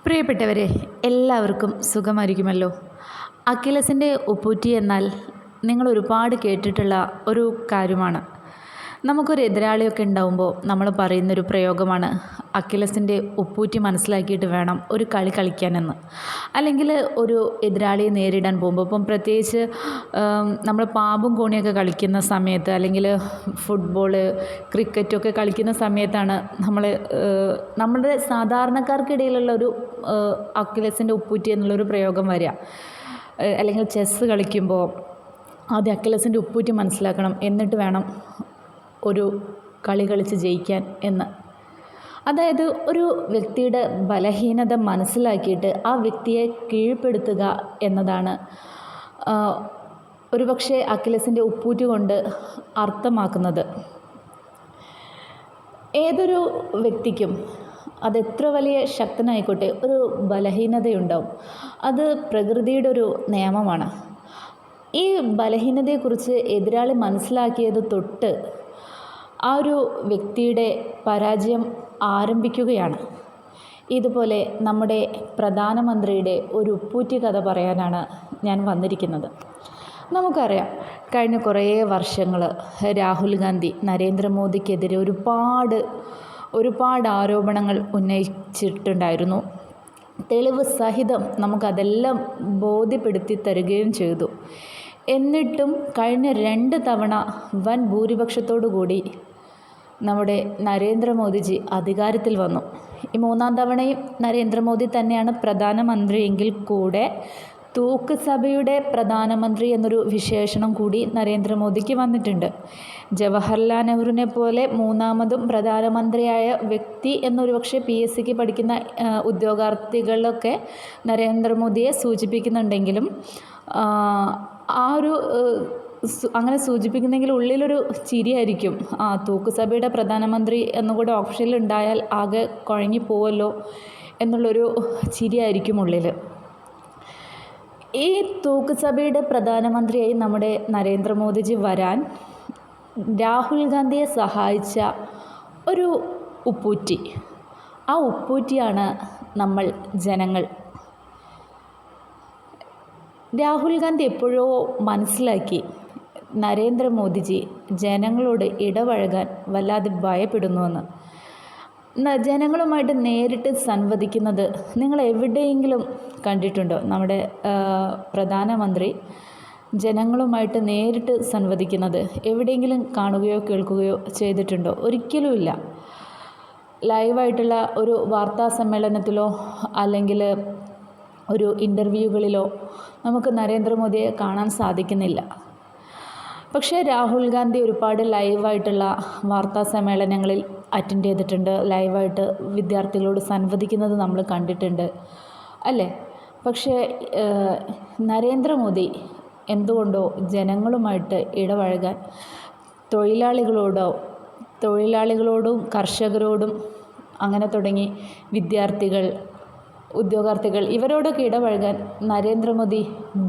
പ്രിയപ്പെട്ടവരെ, എല്ലാവർക്കും സുഖമായിരിക്കുമല്ലോ. അക്കിലസിൻ്റെ ഉപ്പൂറ്റി എന്നാൽ നിങ്ങൾ ഒരുപാട് കേട്ടിട്ടുള്ള ഒരു കാര്യമാണ്. നമുക്കൊരു എതിരാളിയൊക്കെ ഉണ്ടാവുമ്പോൾ നമ്മൾ പറയുന്നൊരു പ്രയോഗമാണ് അക്കിലസിൻ്റെ ഉപ്പൂറ്റി മനസ്സിലാക്കിയിട്ട് വേണം ഒരു കളി കളിക്കാനെന്ന്. അല്ലെങ്കിൽ ഒരു എതിരാളിയെ നേരിടാൻ പോകുമ്പോൾ, ഇപ്പം പ്രത്യേകിച്ച് നമ്മൾ പാമ്പും കോണിയൊക്കെ കളിക്കുന്ന സമയത്ത്, അല്ലെങ്കിൽ ഫുട്ബോള് ക്രിക്കറ്റൊക്കെ കളിക്കുന്ന സമയത്താണ് നമ്മുടെ സാധാരണക്കാർക്കിടയിലുള്ള ഒരു അക്കിലസിൻ്റെ ഉപ്പൂറ്റി എന്നുള്ളൊരു പ്രയോഗം വരിക. അല്ലെങ്കിൽ ചെസ്സ് കളിക്കുമ്പോൾ ആദ്യം അക്കിലസിൻ്റെ ഉപ്പൂറ്റി മനസ്സിലാക്കണം, എന്നിട്ട് വേണം ഒരു കളി കളിച്ച് ജയിക്കാൻ എന്ന്. അതായത് ഒരു വ്യക്തിയുടെ ബലഹീനത മനസ്സിലാക്കിയിട്ട് ആ വ്യക്തിയെ കീഴ്പ്പെടുത്തുക എന്നതാണ് ഒരുപക്ഷെ അക്കിലസിൻ്റെ ഉപ്പൂറ്റി കൊണ്ട് അർത്ഥമാക്കുന്നത്. ഏതൊരു വ്യക്തിക്കും അതെത്ര വലിയ ശക്തനായിക്കോട്ടെ ഒരു ബലഹീനതയുണ്ടാവും. അത് പ്രകൃതിയുടെ ഒരു നിയമമാണ്. ഈ ബലഹീനതയെക്കുറിച്ച് എതിരാളി മനസ്സിലാക്കിയത് തൊട്ട് ആ ഒരു വ്യക്തിയുടെ പരാജയം ആരംഭിക്കുകയാണ്. ഇതുപോലെ നമ്മുടെ പ്രധാനമന്ത്രിയുടെ ഒരു ഉപ്പൂറ്റി കഥ പറയാനാണ് ഞാൻ വന്നിരിക്കുന്നത്. നമുക്കറിയാം, കഴിഞ്ഞ കുറേ വർഷങ്ങൾ രാഹുൽ ഗാന്ധി നരേന്ദ്രമോദിക്കെതിരെ ഒരുപാട് ആരോപണങ്ങൾ ഉന്നയിച്ചിട്ടുണ്ടായിരുന്നു. തെളിവ് സഹിതം നമുക്കതെല്ലാം ബോധ്യപ്പെടുത്തി തരികയും ചെയ്തു. എന്നിട്ടും കഴിഞ്ഞ 2 തവണ വൻ ഭൂരിപക്ഷത്തോടു കൂടി നമ്മുടെ നരേന്ദ്രമോദിജി അധികാരത്തിൽ വന്നു. ഈ 3-ാം തവണയും നരേന്ദ്രമോദി തന്നെയാണ് പ്രധാനമന്ത്രിയെങ്കിൽ കൂടെ തൂക്ക് സഭയുടെ പ്രധാനമന്ത്രി എന്നൊരു വിശേഷണം കൂടി നരേന്ദ്രമോദിക്ക് വന്നിട്ടുണ്ട്. ജവഹർലാൽ നെഹ്റുവിനെ പോലെ 3-മതും പ്രധാനമന്ത്രിയായ വ്യക്തി എന്നൊരു പക്ഷേ PSCക്ക് പഠിക്കുന്ന ഉദ്യോഗാർത്ഥികളൊക്കെ നരേന്ദ്രമോദിയെ സൂചിപ്പിക്കുന്നുണ്ടെങ്കിലും അങ്ങനെ സൂചിപ്പിക്കുന്നെങ്കിൽ ഉള്ളിലൊരു ചിരിയായിരിക്കും. തൂക്കുസഭയുടെ പ്രധാനമന്ത്രി എന്നുകൂടെ ഓപ്ഷനിൽ ഉണ്ടായാൽ ആകെ കുഴങ്ങിപ്പോവല്ലോ എന്നുള്ളൊരു ചിരിയായിരിക്കും ഉള്ളിൽ. ഈ തൂക്കുസഭയുടെ പ്രധാനമന്ത്രിയായി നമ്മുടെ നരേന്ദ്രമോദിജി വരാൻ രാഹുൽ ഗാന്ധിയെ സഹായിച്ച ഒരു ഉപ്പൂറ്റി, ആ ഉപ്പൂറ്റിയാണ് നമ്മൾ ജനങ്ങൾ. രാഹുൽ ഗാന്ധി എപ്പോഴോ മനസ്സിലാക്കി നരേന്ദ്രമോദിജി ജനങ്ങളോട് ഇടപഴകാൻ വല്ലാതെ ഭയപ്പെടുന്നുവെന്ന്. ജനങ്ങളുമായിട്ട് നേരിട്ട് സംവദിക്കുന്നത് നിങ്ങൾ എവിടെയെങ്കിലും കണ്ടിട്ടുണ്ടോ? നമ്മുടെ പ്രധാനമന്ത്രി ജനങ്ങളുമായിട്ട് നേരിട്ട് സംവദിക്കുന്നത് എവിടെയെങ്കിലും കാണുകയോ കേൾക്കുകയോ ചെയ്തിട്ടുണ്ടോ? ഒരിക്കലുമില്ല. ലൈവായിട്ടുള്ള ഒരു വാർത്താ സമ്മേളനത്തിലോ അല്ലെങ്കിൽ ഒരു ഇൻ്റർവ്യൂകളിലോ നമുക്ക് നരേന്ദ്രമോദിയെ കാണാൻ സാധിക്കുന്നില്ല. പക്ഷേ രാഹുൽ ഗാന്ധി ഒരുപാട് ലൈവായിട്ടുള്ള വാർത്താ സമ്മേളനങ്ങളിൽ അറ്റൻഡ് ചെയ്തിട്ടുണ്ട്. ലൈവായിട്ട് വിദ്യാർത്ഥികളോട് സംവദിക്കുന്നത് നമ്മൾ കണ്ടിട്ടുണ്ട്, അല്ലേ? പക്ഷേ നരേന്ദ്രമോദി എന്തുകൊണ്ടോ ജനങ്ങളുമായിട്ട് ഇടപഴകാൻ തൊഴിലാളികളോടും കർഷകരോടും അങ്ങനെ തുടങ്ങി വിദ്യാർത്ഥികൾ, ഉദ്യോഗാർത്ഥികൾ ഇവരോടൊക്കെ ഇടപഴകാൻ നരേന്ദ്രമോദി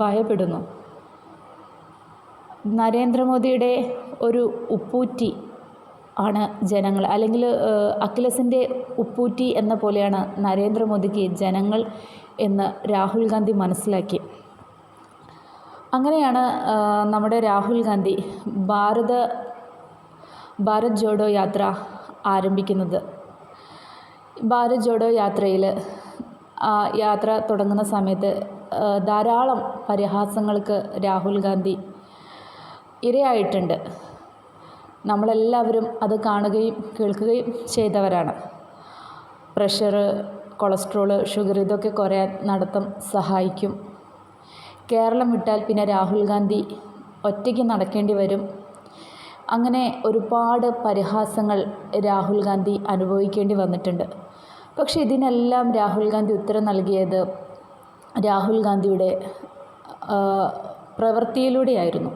ഭയപ്പെടുന്നു. നരേന്ദ്രമോദിയുടെ ഒരു ഉപ്പൂറ്റി ആണ് ജനങ്ങൾ, അല്ലെങ്കിൽ അക്കിലസിൻ്റെ ഉപ്പൂറ്റി എന്ന പോലെയാണ് നരേന്ദ്രമോദിക്ക് ജനങ്ങൾ എന്ന് രാഹുൽ ഗാന്ധി മനസ്സിലാക്കി. അങ്ങനെയാണ് നമ്മുടെ രാഹുൽ ഗാന്ധി ഭാരത് ജോഡോ യാത്ര ആരംഭിക്കുന്നത്. ഭാരത് ജോഡോ യാത്രയിൽ യാത്ര തുടങ്ങുന്ന സമയത്ത് ധാരാളം പരിഹാസങ്ങൾക്ക് രാഹുൽ ഗാന്ധി ഇരയായിട്ടുണ്ട്. നമ്മളെല്ലാവരും അത് കാണുകയും കേൾക്കുകയും ചെയ്തവരാണ്. പ്രഷർ, കൊളസ്ട്രോള്, ഷുഗർ ഇതൊക്കെ കുറയാൻ നടത്തം സഹായിക്കും. കേരളം വിട്ടാൽ പിന്നെ രാഹുൽ ഗാന്ധി ഒറ്റയ്ക്ക് നടക്കേണ്ടി വരും. അങ്ങനെ ഒരുപാട് പരിഹാസങ്ങൾ രാഹുൽ ഗാന്ധി അനുഭവിക്കേണ്ടി വന്നിട്ടുണ്ട്. പക്ഷേ ഇതിനെല്ലാം രാഹുൽ ഗാന്ധി ഉത്തരം നൽകിയത് രാഹുൽ ഗാന്ധിയുടെ പ്രവൃത്തിയിലൂടെയായിരുന്നു.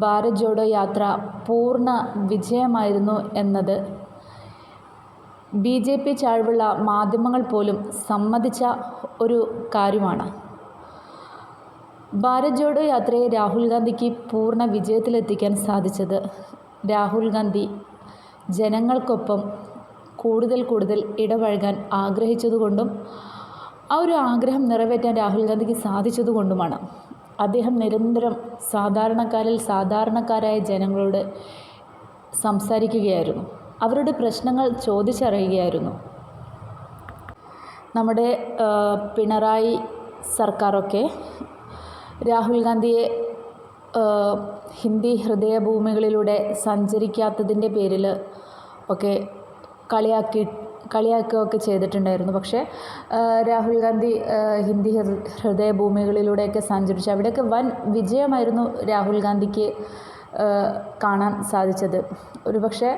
ഭാരത് ജോഡോ യാത്ര പൂർണ്ണ വിജയമായിരുന്നു എന്നത് BJP ചാഴ്വുള്ള മാധ്യമങ്ങൾ പോലും സമ്മതിച്ച ഒരു കാര്യമാണ്. ഭാരത് ജോഡോ യാത്രയെ രാഹുൽ ഗാന്ധിക്ക് പൂർണ്ണ വിജയത്തിലെത്തിക്കാൻ സാധിച്ചത് രാഹുൽ ഗാന്ധി ജനങ്ങൾക്കൊപ്പം കൂടുതൽ ഇടപഴകാൻ ആഗ്രഹിച്ചതുകൊണ്ടും ആ ഒരു ആഗ്രഹം നിറവേറ്റാൻ രാഹുൽ ഗാന്ധിക്ക് സാധിച്ചതുകൊണ്ടുമാണ് അദ്ദേഹം നിരന്തരം സാധാരണക്കാരായ ജനങ്ങളോട് സംസാരിക്കുകയായിരുന്നു, അവരുടെ പ്രശ്നങ്ങൾ ചോദിച്ചറിയുകയായിരുന്നു. നമ്മുടെ പിണറായി സർക്കാരൊക്കെ രാഹുൽ ഗാന്ധിയെ ഹിന്ദി ഹൃദയഭൂമികളിലൂടെ സഞ്ചരിക്കാത്തതിൻ്റെ പേരിൽ ഒക്കെ കളിയാക്കുകയൊക്കെ ചെയ്തിട്ടുണ്ടായിരുന്നു. പക്ഷേ രാഹുൽ ഗാന്ധി ഹിന്ദി ഹൃദയഭൂമികളിലൂടെയൊക്കെ സഞ്ചരിച്ചു. അവിടെയൊക്കെ വൻ വിജയമായിരുന്നു രാഹുൽ ഗാന്ധിക്ക് കാണാൻ സാധിച്ചത്. ഒരുപക്ഷെ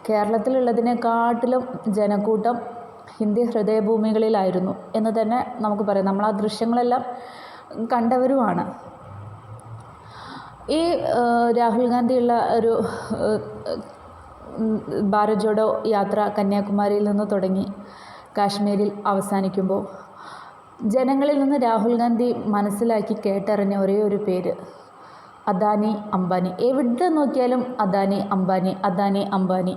കേരളത്തിലുള്ളതിനെക്കാട്ടിലും ജനക്കൂട്ടം ഹിന്ദി ഹൃദയഭൂമികളിലായിരുന്നു എന്ന് തന്നെ നമുക്ക് പറയാം. നമ്മൾ ആ ദൃശ്യങ്ങളെല്ലാം കണ്ടവരുമാണ്. ഈ രാഹുൽ ഗാന്ധിയുള്ള ഒരു ഭാരത് ജോഡോ യാത്ര കന്യാകുമാരിയിൽ നിന്ന് തുടങ്ങി കാശ്മീരിൽ അവസാനിക്കുമ്പോൾ ജനങ്ങളിൽ നിന്ന് രാഹുൽ ഗാന്ധി മനസ്സിലാക്കി കേട്ടറിഞ്ഞ ഒരേ ഒരു പേര് അദാനി അംബാനി. എവിടെ നോക്കിയാലും അദാനി അംബാനി, അദാനി അംബാനി.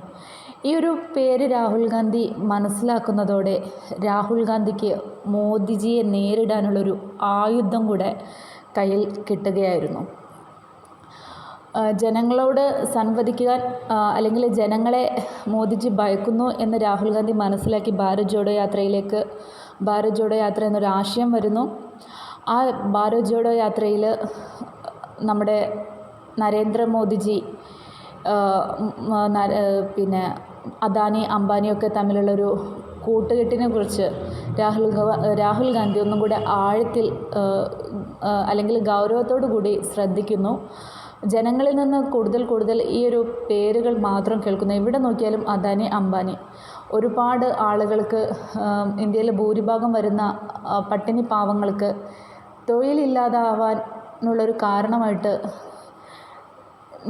ഈ ഒരു പേര് രാഹുൽ ഗാന്ധി മനസ്സിലാക്കുന്നതോടെ രാഹുൽ ഗാന്ധിക്ക് മോദിജിയെ നേരിടാനുള്ളൊരു ആയുധം കൂടെ കയ്യിൽ കിട്ടുകയായിരുന്നു. ജനങ്ങളോട് സംവദിക്കാൻ അല്ലെങ്കിൽ ജനങ്ങളെ മോദിജി ഭയക്കുന്നു എന്ന് രാഹുൽ ഗാന്ധി മനസ്സിലാക്കി ഭാരത് ജോഡോ യാത്ര എന്നൊരു ആശയം വരുന്നു. ആ ഭാരത് ജോഡോ യാത്രയിൽ നമ്മുടെ നരേന്ദ്രമോദിജി പിന്നെ അദാനി അംബാനിയൊക്കെ തമ്മിലുള്ളൊരു കൂട്ടുകെട്ടിനെ കുറിച്ച് രാഹുൽ ഗാന്ധി ഒന്നും കൂടെ ആഴത്തിൽ അല്ലെങ്കിൽ ഗൗരവത്തോടു കൂടി ശ്രദ്ധിക്കുന്നു. ജനങ്ങളിൽ നിന്ന് കൂടുതൽ ഈ ഒരു പേരുകൾ മാത്രം കേൾക്കുന്നു. എവിടെ നോക്കിയാലും അദാനി അംബാനി. ഒരുപാട് ആളുകൾക്ക്, ഇന്ത്യയിലെ ഭൂരിഭാഗം വരുന്ന പട്ടിണി പാവങ്ങൾക്ക് തൊഴിലില്ലാതാവാനുള്ളൊരു കാരണമായിട്ട്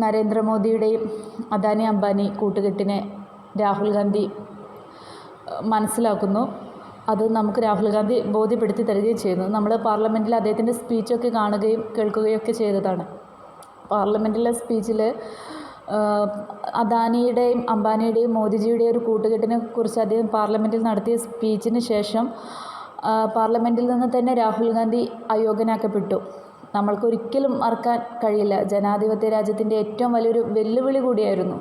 നരേന്ദ്രമോദിയുടെയും അദാനി അംബാനി കൂട്ടുകെട്ടിനെ രാഹുൽ ഗാന്ധി മനസ്സിലാക്കുന്നു. അത് നമുക്ക് രാഹുൽ ഗാന്ധി ബോധ്യപ്പെടുത്തി തരികയും ചെയ്യുന്നു. നമ്മൾ പാർലമെൻറ്റിൽ അദ്ദേഹത്തിൻ്റെ സ്പീച്ചൊക്കെ കാണുകയും കേൾക്കുകയൊക്കെ ചെയ്തതാണ്. പാർലമെൻറ്റിലെ സ്പീച്ചിൽ അദാനിയുടെയും അംബാനിയുടെയും മോദിജിയുടെയും ഒരു കൂട്ടുകെട്ടിനെ കുറിച്ച് അദ്ദേഹം പാർലമെൻറ്റിൽ നടത്തിയ സ്പീച്ചിന് ശേഷം പാർലമെൻറ്റിൽ നിന്ന് തന്നെ രാഹുൽ ഗാന്ധി അയോഗ്യനാക്കപ്പെട്ടു. നമ്മൾക്കൊരിക്കലും മറക്കാൻ കഴിയില്ല. ജനാധിപത്യ രാജ്യത്തിൻ്റെ ഏറ്റവും വലിയൊരു വെല്ലുവിളി കൂടിയായിരുന്നു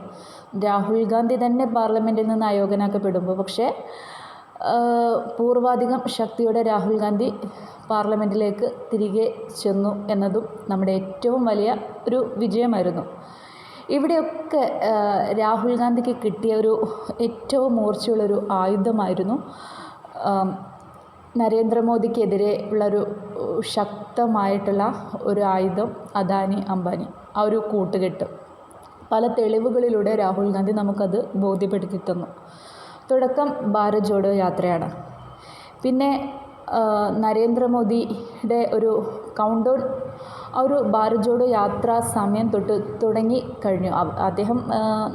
രാഹുൽ ഗാന്ധി തന്നെ പാർലമെൻറ്റിൽ നിന്ന് അയോഗ്യനാക്കപ്പെടുമ്പോൾ. പക്ഷേ പൂർവാധികം ശക്തിയോടെ രാഹുൽ ഗാന്ധി പാർലമെൻറ്റിലേക്ക് തിരികെ ചെന്നു എന്നതും നമ്മുടെ ഏറ്റവും വലിയ ഒരു വിജയമായിരുന്നു. ഇവിടെയൊക്കെ രാഹുൽ ഗാന്ധിക്ക് കിട്ടിയ ഒരു ഏറ്റവും മൂർച്ചയുള്ളൊരു ആയുധമായിരുന്നു നരേന്ദ്രമോദിക്കെതിരെ ഉള്ളൊരു ശക്തമായിട്ടുള്ള ഒരു ആയുധം അദാനി അംബാനി, ആ ഒരു കൂട്ടുകെട്ട്. പല തെളിവുകളിലൂടെ രാഹുൽ ഗാന്ധി നമുക്കത് ബോധ്യപ്പെടുത്തി തന്നു. തുടക്കം ഭാരത് ജോഡോ യാത്രയാണ്. പിന്നെ നരേന്ദ്രമോദിയുടെ ഒരു കൗണ്ട് ഡൗൺ ആ ഒരു ഭാരത് ജോഡോ യാത്രാ സമയം തൊട്ട് തുടങ്ങി കഴിഞ്ഞു. അദ്ദേഹം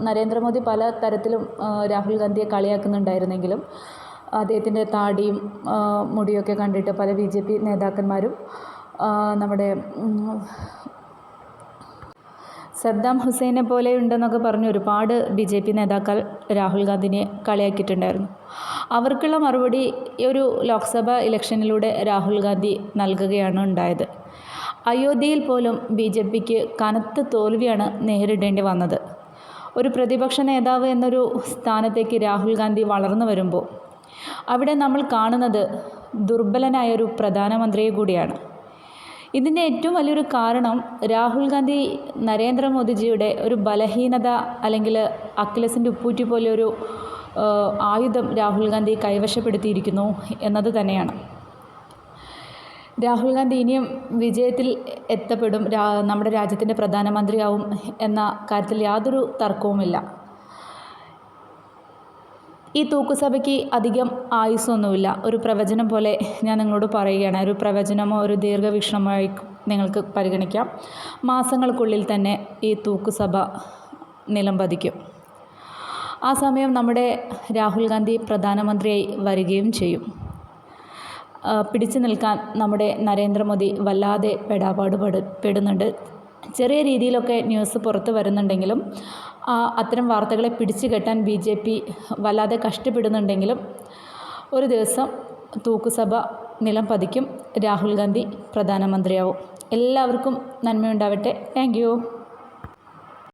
നരേന്ദ്രമോദി പല തരത്തിലും രാഹുൽ ഗാന്ധിയെ കളിയാക്കുന്നുണ്ടായിരുന്നെങ്കിലും അദ്ദേഹത്തിൻ്റെ താടിയും മുടിയൊക്കെ കണ്ടിട്ട് പല BJP നേതാക്കന്മാരും നമ്മുടെ സദ്ദാം ഹുസൈനെ പോലെ ഉണ്ടെന്നൊക്കെ പറഞ്ഞ് ഒരുപാട് BJP നേതാക്കൾ രാഹുൽ ഗാന്ധിനെ കളിയാക്കിയിട്ടുണ്ടായിരുന്നു. അവർക്കുള്ള മറുപടി ഈ ഒരു ലോക്സഭാ ഇലക്ഷനിലൂടെ രാഹുൽ ഗാന്ധി നൽകുകയാണ് ഉണ്ടായത്. അയോധ്യയിൽ പോലും BJPക്ക് കനത്ത തോൽവിയാണ് നേരിടേണ്ടി വന്നത്. ഒരു പ്രതിപക്ഷ നേതാവ് എന്നൊരു സ്ഥാനത്തേക്ക് രാഹുൽ ഗാന്ധി വളർന്നു വരുമ്പോൾ അവിടെ നമ്മൾ കാണുന്നത് ദുർബലനായൊരു പ്രധാനമന്ത്രിയെ കൂടിയാണ്. ഇതിൻ്റെ ഏറ്റവും വലിയൊരു കാരണം രാഹുൽ ഗാന്ധി നരേന്ദ്രമോദിജിയുടെ ഒരു ബലഹീനത അല്ലെങ്കിൽ അക്കിലസിൻ്റെ ഉപ്പൂറ്റി പോലെ ഒരു ആയുധം രാഹുൽ ഗാന്ധി കൈവശപ്പെടുത്തിയിരിക്കുന്നു എന്നത് തന്നെയാണ്. രാഹുൽ ഗാന്ധി ഇനിയും വിജയത്തിൽ എത്തപ്പെടും, നമ്മുടെ രാജ്യത്തിൻ്റെ പ്രധാനമന്ത്രിയാവും എന്ന കാര്യത്തിൽ യാതൊരു തർക്കവുമില്ല. ഈ തൂക്കുസഭയ്ക്ക് അധികം ആയുസ്സൊന്നുമില്ല. ഒരു പ്രവചനം പോലെ ഞാൻ നിങ്ങളോട് പറയുകയാണ്. ഒരു പ്രവചനമോ ഒരു ദീർഘവീക്ഷണമായി നിങ്ങൾക്ക് പരിഗണിക്കാം. മാസങ്ങൾക്കുള്ളിൽ തന്നെ ഈ തൂക്കുസഭ നിലംപതിക്കും. ആ സമയം നമ്മുടെ രാഹുൽ ഗാന്ധി പ്രധാനമന്ത്രിയായി വരികയും ചെയ്യും. പിടിച്ചു നിൽക്കാൻ നമ്മുടെ നരേന്ദ്രമോദി വല്ലാതെ പെടുന്നുണ്ട്. ചെറിയ രീതിയിലൊക്കെ ന്യൂസ് പുറത്ത് വരുന്നുണ്ടെങ്കിലും അത്തരം വാർത്തകളെ പിടിച്ചു കെട്ടാൻ BJP വല്ലാതെ കഷ്ടപ്പെടുന്നുണ്ടെങ്കിലും ഒരു ദിവസം തൂക്കുസഭ നിലം പതിക്കും. രാഹുൽ ഗാന്ധി പ്രധാനമന്ത്രിയാവും. എല്ലാവർക്കും നന്മയുണ്ടാവട്ടെ. Thank you.